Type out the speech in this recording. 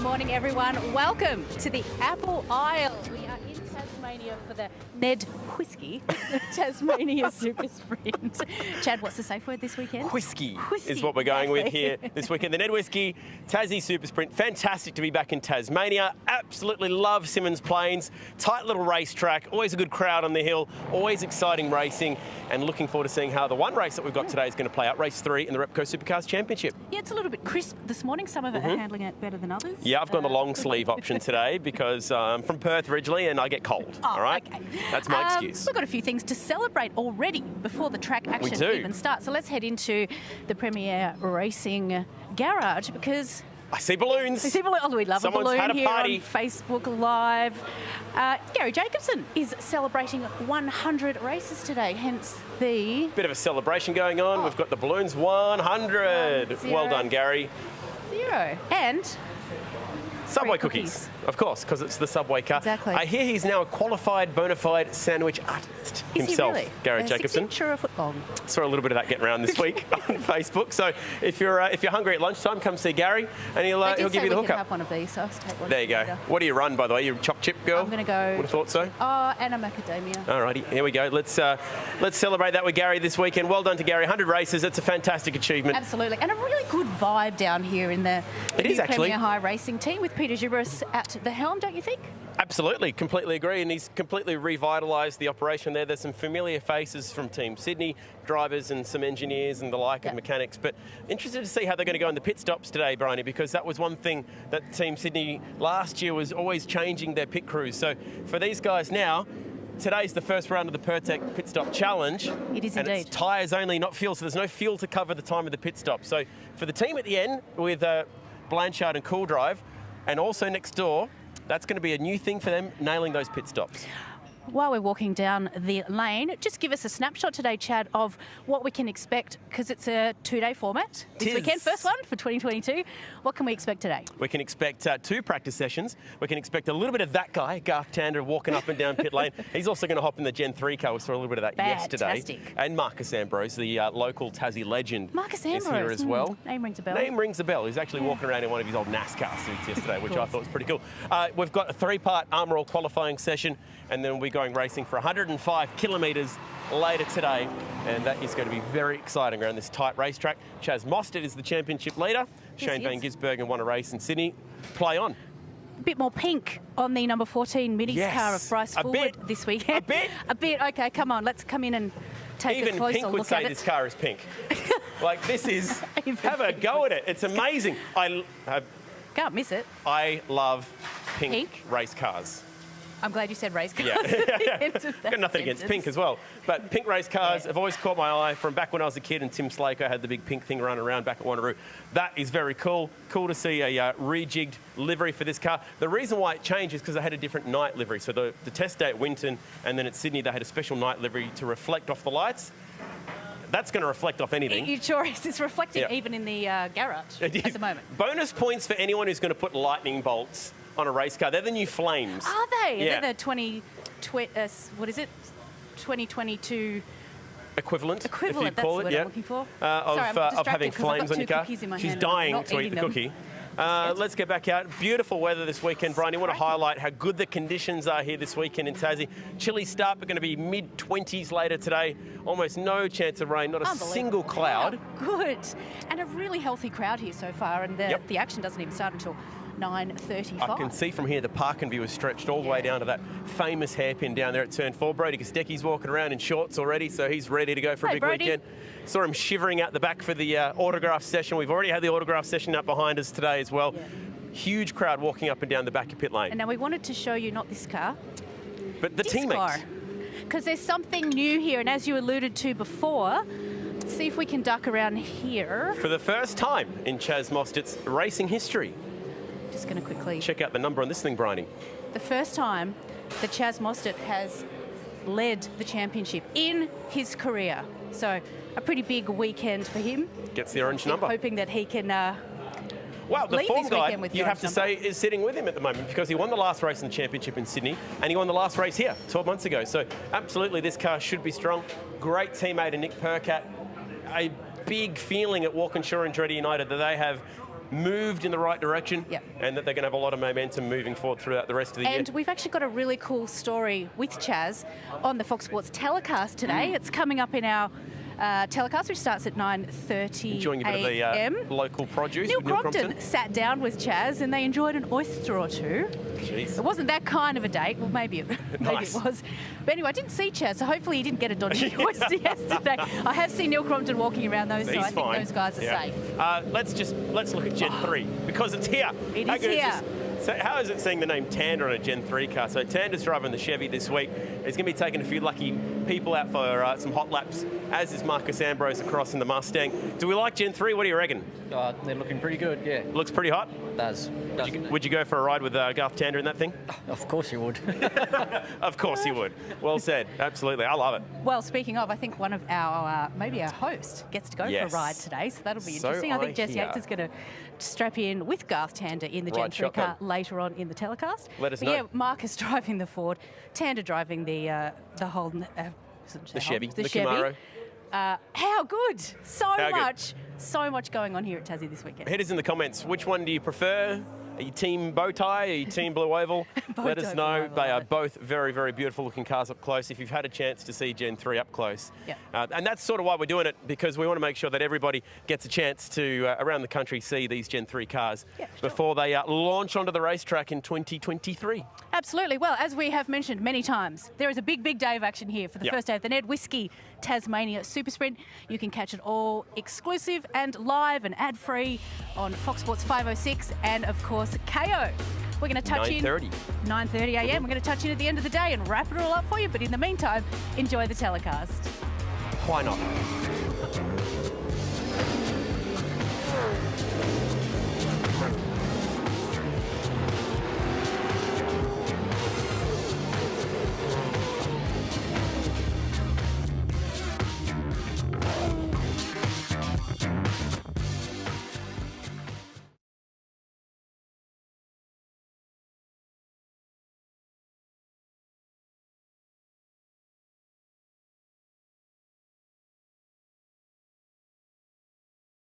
morning, everyone. Welcome to the Apple Isle. We are in Tasmania for the Ned Whiskey Tasmania Super Sprint. Chad, what's the safe word this weekend? Whiskey is what we're going with here this weekend. The Ned Whiskey Tassie Super Sprint. Fantastic to be back in Tasmania. Absolutely love Symmons Plains. Tight little racetrack. Always a good crowd on the hill. Always exciting racing. And looking forward to seeing how the one race that we've got today is going to play out. Race 3 in the Repco Supercars Championship. Yeah, it's a little bit crisp this morning. Some of it are handling it better than others. Yeah, I've gone the long sleeve option today because I'm from Perth originally and I get cold. Oh, all right? Okay. That's my excuse. We've got a few things to celebrate already before the track action even starts. So let's head into the Premier Racing Garage because I see balloons. we love Someone's a balloon had a here party. on Facebook Live. Gary Jacobson is celebrating 100 races today, hence the... Bit of a celebration going on. We've got the balloons 100. Well done, Gary. 0. And... Subway cookies, of course, because it's the Subway car. Exactly. I hear he's now a qualified, bona fide sandwich artist himself, Is he really? Gary A Jacobson. 6-inch or a football? Saw a little bit of that getting around this week on Facebook. So if you're hungry at lunchtime, come see Gary, and he'll give you the hookup. Have one of these, so I'll take one. There you go. Later. What do you run, by the way? You're a choc chip girl. I'm going to go. Would have thought so. Oh, Anna Macadamia. Alrighty, here we go. Let's celebrate that with Gary this weekend. Well done to Gary. 100 races. It's a fantastic achievement. Absolutely, and a really good vibe down here in the new Premier High Racing team with Peter Gibras at the helm, don't you think? Absolutely, completely agree, and he's completely revitalised the operation there. There's some familiar faces from Team Sydney, drivers and some engineers and the like, and mechanics, but interested to see how they're going to go in the pit stops today, Bryony, because that was one thing that Team Sydney last year was always changing their pit crews. So for these guys now, today's the first round of the Pertec Pit Stop Challenge. It is and indeed. It's tyres only, not fuel, so there's no fuel to cover the time of the pit stop. So for the team at the end with Blanchard and Cool Drive, and also next door, that's going to be a new thing for them, nailing those pit stops. While we're walking down the lane, just give us a snapshot today, Chad, of what we can expect, because it's a 2-day format this weekend. First one for 2022. What can we expect today? We can expect 2 practice sessions. We can expect a little bit of that guy, Garth Tander, walking up and down pit lane. He's also going to hop in the Gen 3 car. We saw a little bit of that yesterday. And Marcus Ambrose, the local Tassie legend, Marcus is Ambrose here as well. Name rings a bell. Name rings a bell. He's actually walking around in one of his old NASCAR suits yesterday, which I thought was pretty cool. We've got a 3-part Armor All qualifying session, and then we'll be going racing for 105 kilometres later today, and that is going to be very exciting around this tight racetrack. Chaz Mostert is the championship leader. Shane Van Gisbergen won a race in Sydney. Play on. A bit more pink on the number 14 Minis car of Bryce Fullwood this weekend. A bit? A bit. Okay, come on, let's come in and take a closer look at it. Even Pink would say this car is pink. Like, this is... have a go at it. It's amazing. Can't miss it. I love pink race cars. I'm glad you said race cars. Yeah. Got nothing against pink as well. But pink race cars have always caught my eye from back when I was a kid and Tim Slaker had the big pink thing running around back at Wanneroo. That is very cool. Cool to see a rejigged livery for this car. The reason why it changed is because they had a different night livery. So the test day at Winton and then at Sydney, they had a special night livery to reflect off the lights. That's going to reflect off anything. It sure is. It's reflecting even in the garage at the moment. Bonus points for anyone who's going to put lightning bolts on a race car. They're the new flames. Are they? Yeah. They're the 2022 equivalent, if you that's call the it, word I'm looking for. of having flames on your car. She's dying to eat the cookie. Let's get back out. Beautiful weather this weekend, Brian. You want to highlight how good the conditions are here this weekend in Tassie. Chilly start, but going to be mid-20s later today. Almost no chance of rain, not a single cloud. Wow, good. And a really healthy crowd here so far, and the action doesn't even start until 9:35. I can see from here the parking view is stretched all the way down to that famous hairpin down there at Turn 4. Brody Kostecki's walking around in shorts already, so he's ready to go for a big weekend. Saw him shivering out the back for the autograph session. We've already had the autograph session up behind us today as well. Huge crowd walking up and down the back of pit lane. And now we wanted to show you not this car, but the teammates. Because there's something new here, and as you alluded to before, let's see if we can duck around here. For the first time in Chaz Mostert's racing history. Just going to quickly check out the number on this thing, Bryony. The first time that Chaz Mostert has led the championship in his career. So a pretty big weekend for him. Gets the orange number. Hoping that he can Well, the form guy, you'd have to say, is sitting with him at the moment because he won the last race in the championship in Sydney and he won the last race here 12 months ago. So absolutely, this car should be strong. Great teammate in Nick Percat. A big feeling at Walkinshaw and Andretti United that they have moved in the right direction, Yep. and that they're going to have a lot of momentum moving forward throughout the rest of the year. And we've actually got a really cool story with Chaz on the Fox Sports telecast today. It's coming up in our telecast, which starts at 9:30 Enjoying a bit a.m. of the local produce. Neil with Neil Crompton sat down with Chaz and they enjoyed an oyster or two. Jeez. It wasn't that kind of a date. Well, maybe it Nice. was. But anyway, I didn't see Chaz, so hopefully he didn't get a dodgy oyster yesterday. I have seen Neil Crompton walking around those, so He's I think fine. those guys are Yeah. safe. Let's look at Gen 3 because it's here. It How is good here. this? So how is it seeing the name Tander on a Gen 3 car? So Tander's driving the Chevy this week. He's going to be taking a few lucky people out for some hot laps, as is Marcus Ambrose across in the Mustang. Do we like Gen 3? What do you reckon? They're looking pretty good, yeah. Looks pretty hot. Does. Would you go for a ride with Garth Tander in that thing? Of course you would. Of course you would. Well said. Absolutely. I love it. Well, speaking of, I think one of our, maybe our host gets to go Yes. for a ride today, so that'll be So interesting. I think I Jess hear. Yates is going to strap in with Garth Tander in the Gen Ride 3 car shotgun. later on in the telecast. Let us But know. yeah, Marcus driving the Ford, Tander driving the Holden. The Chevy, the Chevy. Camaro. How good! So good. much going on here at Tassie this weekend. Hit us in the comments. Which one do you prefer? Are you team bow tie? Are you team blue oval? Bow Let tie, us blue know. oval, They love are it. both very, very beautiful looking cars up close. If you've had a chance to see Gen 3 up close. Yep. And that's sort of why we're doing it, because we want to make sure that everybody gets a chance to, around the country, see these Gen 3 cars Yeah, sure. before they launch onto the racetrack in 2023. Absolutely. Well, as we have mentioned many times, there is a big, big day of action here for the Yep. first day of the Ned Whiskey Tasmania Super Sprint. You can catch it all exclusive and live and ad-free on Fox Sports 506 and, of course, KO. We're going to touch 9:30. in 9:30 a.m. We're going to touch in at the end of the day and wrap it all up for you. But in the meantime, enjoy the telecast. Why not?